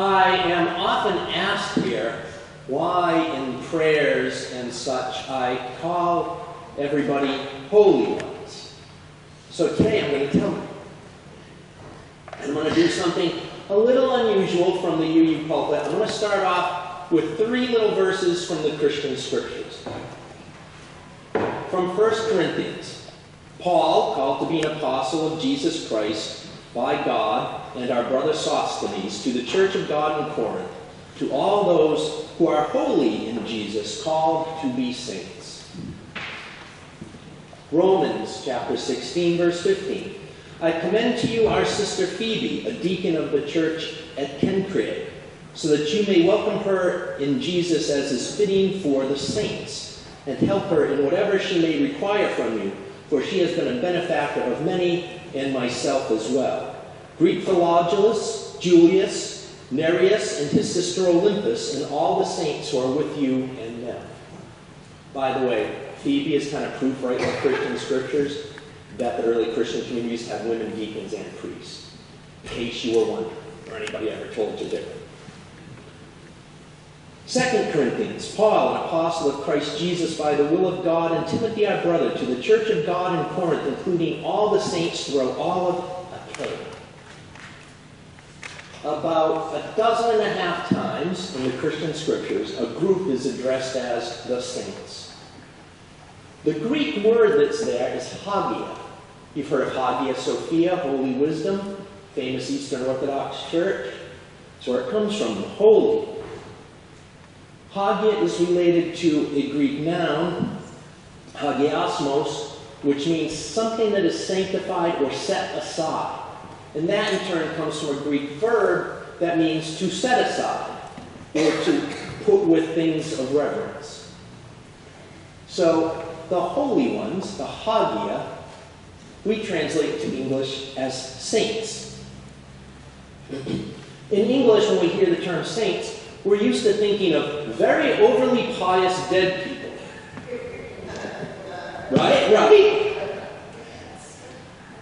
I am often asked here why in prayers and such I call everybody holy ones. So today I'm going to tell you. I'm going to do something a little unusual from the UU pulpit. I'm going to start off with 3 little verses from the Christian Scriptures. From 1 Corinthians, Paul, called to be an apostle of Jesus Christ by God and our brother Sosthenes, to the church of God in Corinth, to all those who are holy in Jesus, called to be saints. Romans chapter 16, verse 15. I commend to you our sister Phoebe, a deacon of the church at Kencrea, so that you may welcome her in Jesus as is fitting for the saints, and help her in whatever she may require from you, for she has been a benefactor of many, and myself as well. Greet Philologus, Julius, Nereus, and his sister Olympus, and all the saints who are with you and them. By the way, Phoebe is kind of proof right in the Christian Scriptures that the early Christian communities have women deacons and priests, in case you were wondering, or anybody ever told you different. 2 Corinthians, Paul, an apostle of Christ Jesus by the will of God, and Timothy our brother, to the church of God in Corinth, including all the saints throughout all of Achaia. About 12.5 times in the Christian Scriptures, a group is addressed as the saints. The Greek word that's there is Hagia. You've heard of Hagia Sophia, Holy Wisdom, famous Eastern Orthodox Church. That's where it comes from, holy. Hagia is related to a Greek noun, hagiosmos, which means something that is sanctified or set aside. And that in turn comes from a Greek verb that means to set aside, or to put with things of reverence. So the holy ones, the Hagia, we translate to English as saints. In English, when we hear the term saints, we're used to thinking of very overly pious dead people. Right?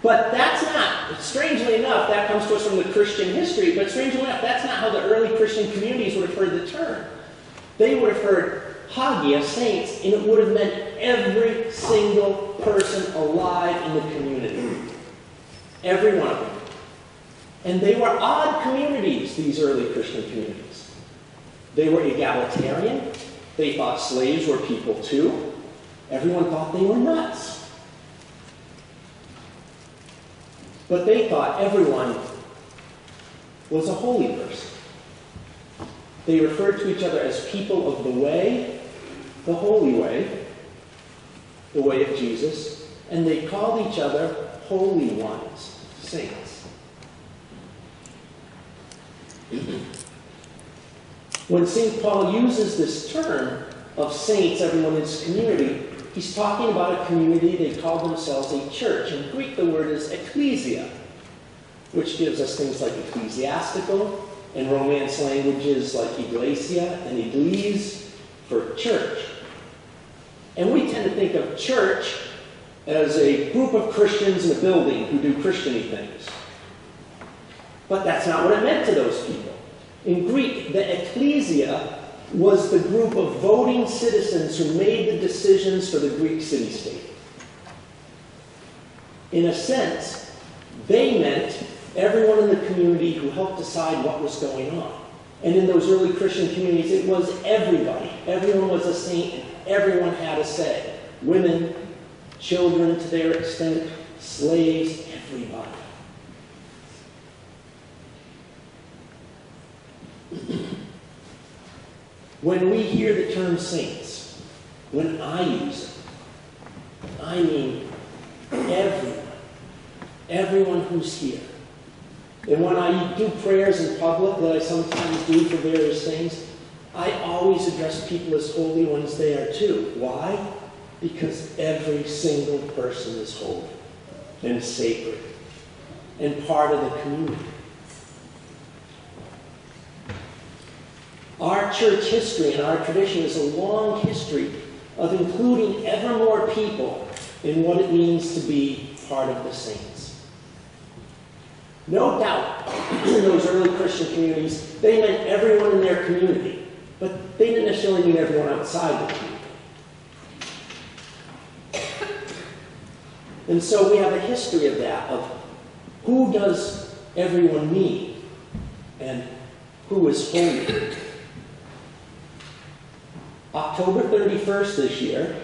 But that's not, strangely enough, that comes to us from the Christian history, but strangely enough, that's not how the early Christian communities would have heard the term. They would have heard Hagia, saints, and it would have meant every single person alive in the community. Every one of them. And they were odd communities, these early Christian communities. They were egalitarian. They thought slaves were people too. Everyone thought they were nuts. But they thought everyone was a holy person. They referred to each other as people of the way, the holy way, the way of Jesus, and they called each other holy ones, saints. When St. Paul uses this term of saints, everyone in his community, he's talking about a community they call themselves a church. In Greek, the word is ecclesia, which gives us things like ecclesiastical, and Romance languages like iglesia and eglise for church. And we tend to think of church as a group of Christians in a building who do Christian-y things. But that's not what it meant to those people. In Greek, the ecclesia was the group of voting citizens who made the decisions for the Greek city-state. In a sense, they meant everyone in the community who helped decide what was going on. And in those early Christian communities, it was everybody. Everyone was a saint, and everyone had a say. Women, children to their extent, slaves, everybody. When we hear the term saints, when I use it, I mean everyone who's here. And when I do prayers in public that I sometimes do for various things, I always address people as holy ones there too. Why? Because every single person is holy and sacred and part of the community. Our church history and our tradition is a long history of including ever more people in what it means to be part of the saints. No doubt, in those early Christian communities, they meant everyone in their community, but they didn't necessarily mean everyone outside the community. And so we have a history of that, of who does everyone mean, and who is holy. October 31st this year,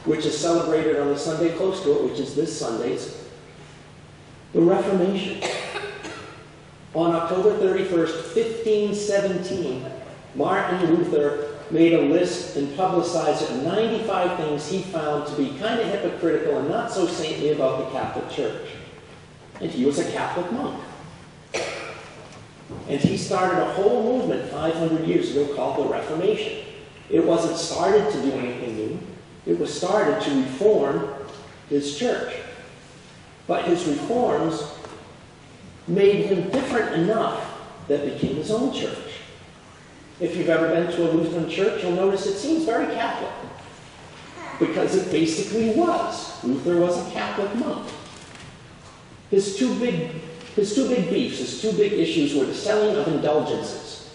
which is celebrated on the Sunday close to it, which is this Sunday's, the Reformation. On October 31st, 1517, Martin Luther made a list and publicized it of 95 things he found to be kind of hypocritical and not so saintly about the Catholic Church. And he was a Catholic monk. And he started a whole movement 500 years ago called the Reformation. It wasn't started to do anything new. It was started to reform his church. But his reforms made him different enough that it became his own church. If you've ever been to a Lutheran church, you'll notice it seems very Catholic. Because it basically was. Luther was a Catholic monk. His two big beefs, his two big issues were the selling of indulgences.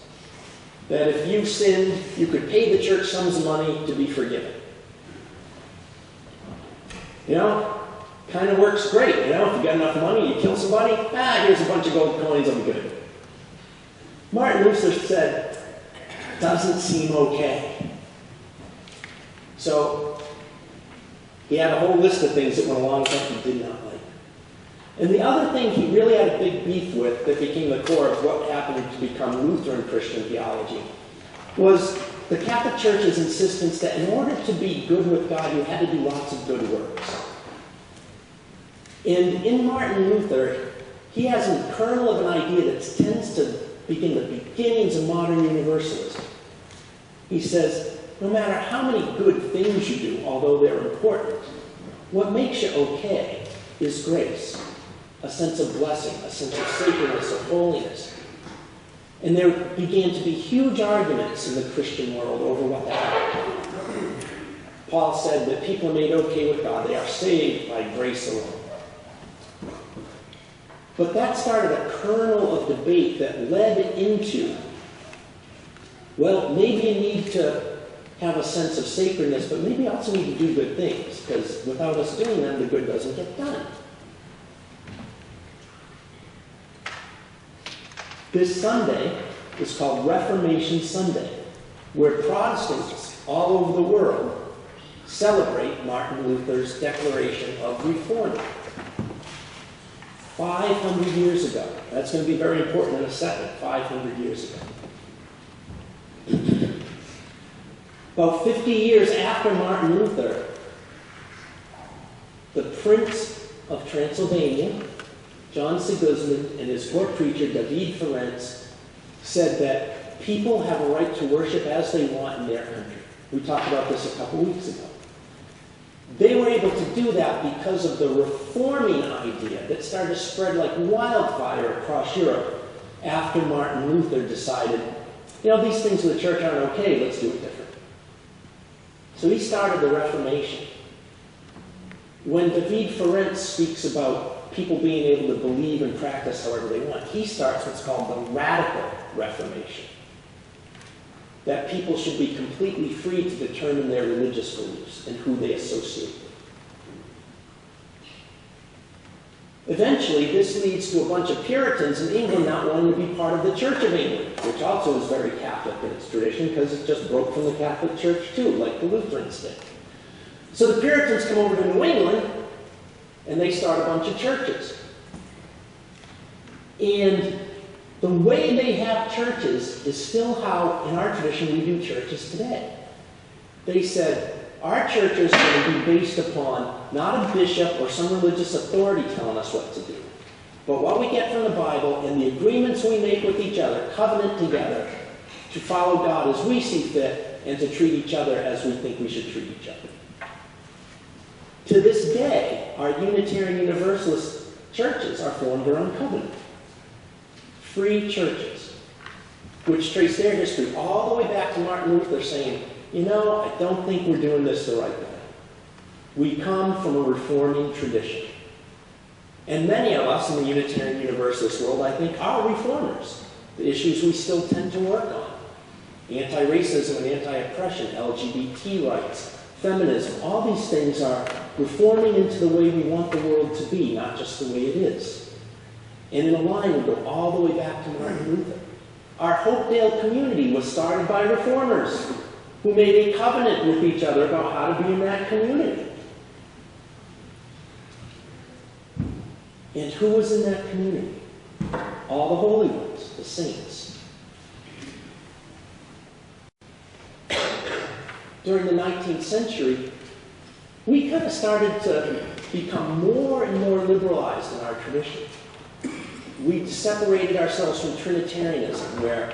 That if you sinned, you could pay the church sums of money to be forgiven. You know, kind of works great. You know, if you got enough money, you kill somebody, here's a bunch of gold coins, I'll be good. Martin Luther said, doesn't seem okay. So, he had a whole list of things that went along with that he did not like. And the other thing he really had a big beef with that became the core of what happened to become Lutheran Christian theology was the Catholic Church's insistence that in order to be good with God, you had to do lots of good works. And in Martin Luther, he has a kernel of an idea that tends to begin the beginnings of modern universalism. He says, no matter how many good things you do, although they're important, what makes you okay is grace, a sense of blessing, a sense of sacredness, of holiness. And there began to be huge arguments in the Christian world over what that meant. Paul said that people are made okay with God. They are saved by grace alone. But that started a kernel of debate that led into, well, maybe you need to have a sense of sacredness, but maybe you also need to do good things, because without us doing them, the good doesn't get done. This Sunday is called Reformation Sunday, where Protestants all over the world celebrate Martin Luther's declaration of reform. 500 years ago. That's going to be very important in a second. 500 years ago. About 50 years after Martin Luther, the Prince of Transylvania, John Sigismund, and his court preacher, David Ferenc, said that people have a right to worship as they want in their country. We talked about this a couple weeks ago. They were able to do that because of the reforming idea that started to spread like wildfire across Europe after Martin Luther decided, you know, these things in the church aren't okay, let's do it different. So he started the Reformation. When David Ferenc speaks about people being able to believe and practice however they want, he starts what's called the Radical Reformation. That people should be completely free to determine their religious beliefs and who they associate with. Eventually, this leads to a bunch of Puritans in England not wanting to be part of the Church of England, which also is very Catholic in its tradition because it just broke from the Catholic Church too, like the Lutherans did. So the Puritans come over to New England and they start a bunch of churches. And the way they have churches is still how, in our tradition, we do churches today. They said, our churches are going to be based upon not a bishop or some religious authority telling us what to do, but what we get from the Bible and the agreements we make with each other, covenant together, to follow God as we see fit and to treat each other as we think we should treat each other. To this day, our Unitarian Universalist churches are formed around covenant. Free churches, which trace their history all the way back to Martin Luther saying, you know, I don't think we're doing this the right way. We come from a reforming tradition. And many of us in the Unitarian Universalist world, I think, are reformers. The issues we still tend to work on. Anti-racism and anti-oppression, LGBT rights, feminism, all these things are reforming into the way we want the world to be, not just the way it is. And in a line, we go all the way back to Martin Luther. Our Hopedale community was started by reformers who made a covenant with each other about how to be in that community. And who was in that community? All the holy ones, the saints. During the 19th century, we kind of started to become more and more liberalized in our tradition. We separated ourselves from Trinitarianism, where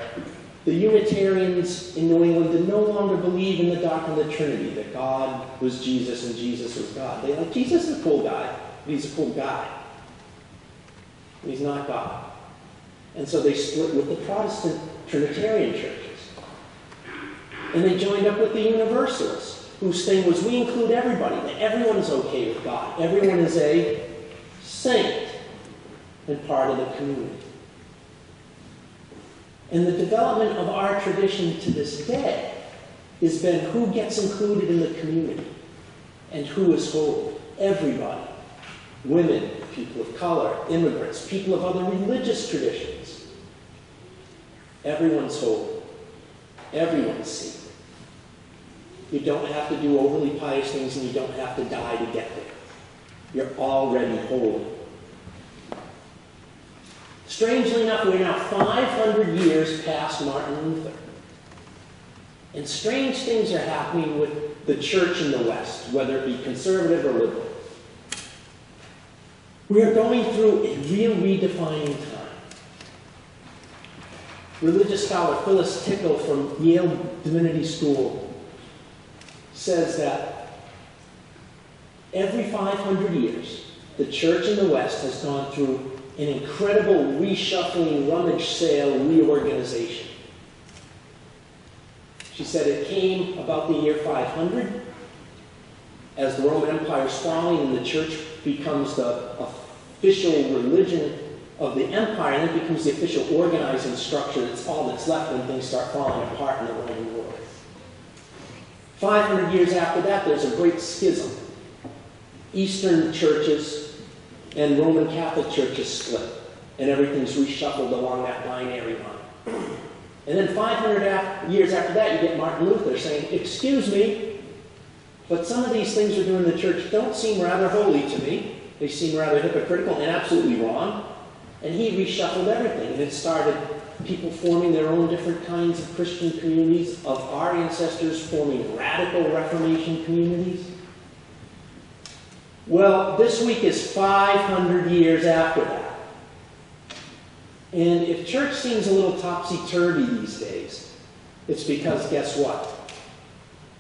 the Unitarians in New England did no longer believe in the doctrine of the Trinity, that God was Jesus and Jesus was God. They like, Jesus is a cool guy, but he's a cool guy. He's not God. And so they split with the Protestant Trinitarian churches. And they joined up with the Universalists, whose thing was we include everybody, that everyone is okay with God. Everyone is a saint and part of the community. And the development of our tradition to this day has been who gets included in the community and who is holy. Everybody. Women, people of color, immigrants, people of other religious traditions. Everyone's holy. Everyone's sacred. You don't have to do overly pious things, and you don't have to die to get there. You're already holy. Strangely enough, we're now 500 years past Martin Luther. And strange things are happening with the church in the West, whether it be conservative or liberal. We are going through a real redefining time. Religious scholar Phyllis Tickle from Yale Divinity School says that every 500 years, the church in the West has gone through an incredible reshuffling, rummage sale, reorganization. She said it came about the year 500 as the Roman Empire is falling and the church becomes the official religion of the empire, and it becomes the official organizing structure. That's all that's left when things start falling apart in the Roman world. 500 years after that, there's a great schism. Eastern churches and Roman Catholic churches split, and everything's reshuffled along that binary line. And then 500 years after that, you get Martin Luther saying, excuse me, but some of these things we're doing in the church don't seem rather holy to me. They seem rather hypocritical and absolutely wrong. And he reshuffled everything, and it started people forming their own different kinds of Christian communities, of our ancestors forming radical Reformation communities. Well, this week is 500 years after that. And if church seems a little topsy-turvy these days, it's because, guess what?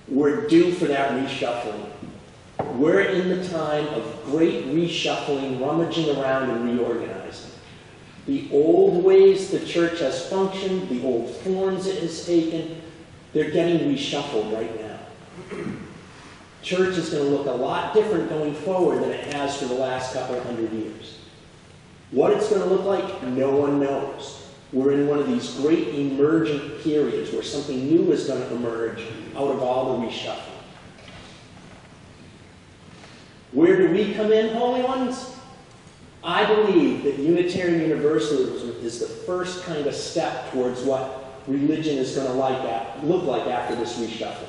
We're due for that reshuffling. We're in the time of great reshuffling, rummaging around and reorganizing. The old ways the church has functioned, the old forms it has taken, they're getting reshuffled right now. Church is going to look a lot different going forward than it has for the last couple of hundred years. What it's going to look like, no one knows. We're in one of these great emergent periods where something new is going to emerge out of all the reshuffling. Where do we come in, holy ones? I believe that Unitarian Universalism is the first kind of step towards what religion is going to look like after this reshuffling.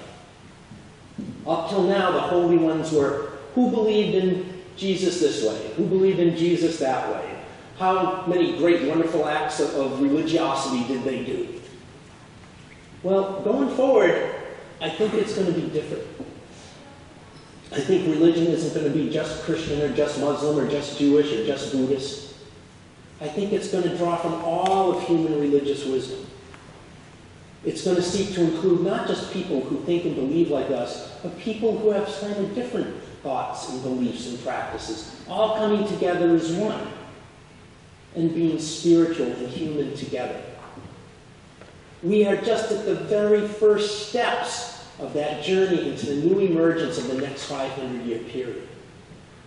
Up till now, the holy ones were who believed in Jesus this way, who believed in Jesus that way. How many great, wonderful acts of religiosity did they do? Well, going forward, I think it's going to be different. I think religion isn't going to be just Christian or just Muslim or just Jewish or just Buddhist. I think it's going to draw from all of human religious wisdom. It's going to seek to include not just people who think and believe like us, but people who have slightly different thoughts and beliefs and practices, all coming together as one and being spiritual and human together. We are just at the very first steps of that journey into the new emergence of the next 500-year period.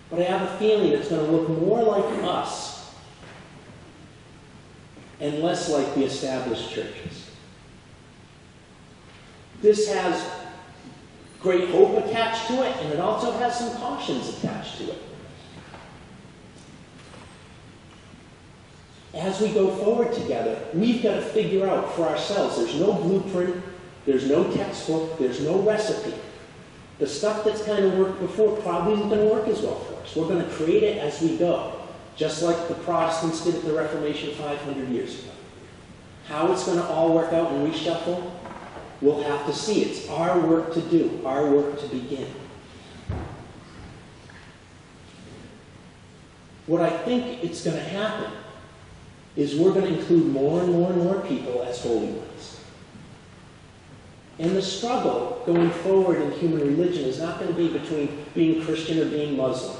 But I have a feeling it's going to look more like us and less like the established churches. This has great hope attached to it, and it also has some cautions attached to it. As we go forward together, we've got to figure out for ourselves. There's no blueprint, there's no textbook, there's no recipe. The stuff that's kind of worked before probably isn't going to work as well for us. We're going to create it as we go, just like the Protestants did at the Reformation 500 years ago. How it's going to all work out and reshuffle, we'll have to see. It's our work to do, our work to begin. What I think it's going to happen is we're going to include more and more and more people as holy ones. And the struggle going forward in human religion is not going to be between being Christian or being Muslim.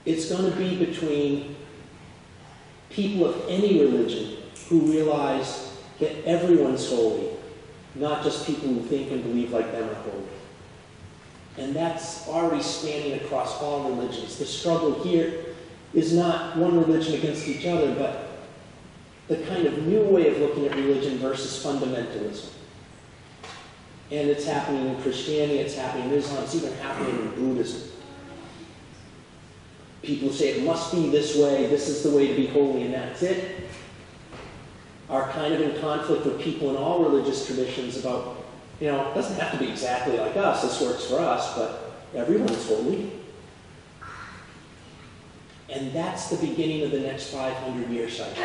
It's going to be between people of any religion who realize that everyone's holy, not just people who think and believe like them are holy. And that's already spanning across all religions. The struggle here is not one religion against each other, but the kind of new way of looking at religion versus fundamentalism. And it's happening in Christianity, it's happening in Islam, it's even happening in Buddhism. People say it must be this way, this is the way to be holy, and that's it. Are kind of in conflict with people in all religious traditions about, it doesn't have to be exactly like us, this works for us, but everyone's holy. And that's the beginning of the next 500-year cycle.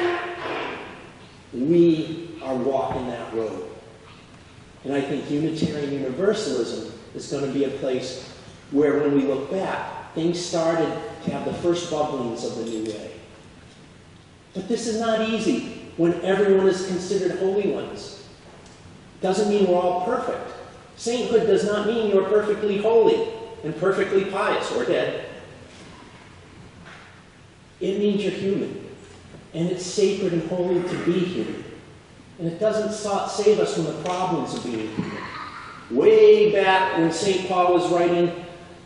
We are walking that road. And I think Unitarian Universalism is going to be a place where, when we look back, things started to have the first bubblings of the new way. But this is not easy when everyone is considered holy ones. Doesn't mean we're all perfect. Sainthood does not mean you're perfectly holy and perfectly pious or dead. It means you're human. And it's sacred and holy to be human. And it doesn't save us from the problems of being human. Way back when St. Paul was writing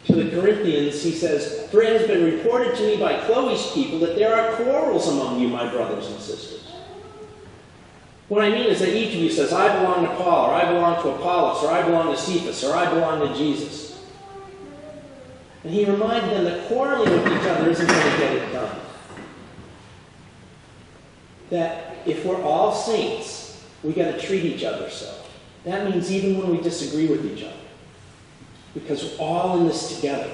to the Corinthians, he says, "For it has been reported to me by Chloe's people that there are quarrels among you, my brothers and sisters." What I mean is that each of you says, "I belong to Paul," or "I belong to Apollos," or "I belong to Cephas," or "I belong to Jesus." And he reminded them that quarreling with each other isn't going to get it done. That if we're all saints, we got to treat each other so. That means even when we disagree with each other. Because we're all in this together.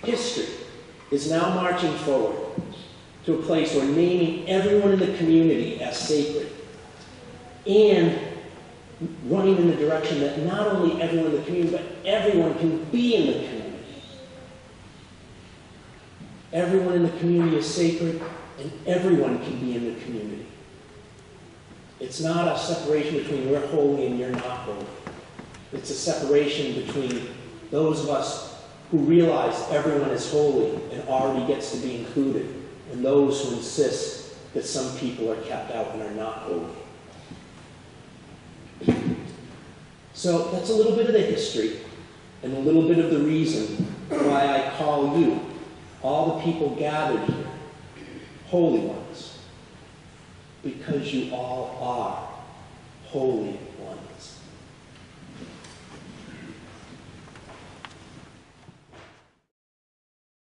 History is now marching forward to a place where naming everyone in the community as sacred and running in the direction that not only everyone in the community, but everyone can be in the community. Everyone in the community is sacred, and everyone can be in the community. It's not a separation between we're holy and you're not holy. It's a separation between those of us who realize everyone is holy and already gets to be included, and those who insist that some people are kept out and are not holy. So that's a little bit of the history and a little bit of the reason why I call you, all the people gathered here, holy ones, because you all are holy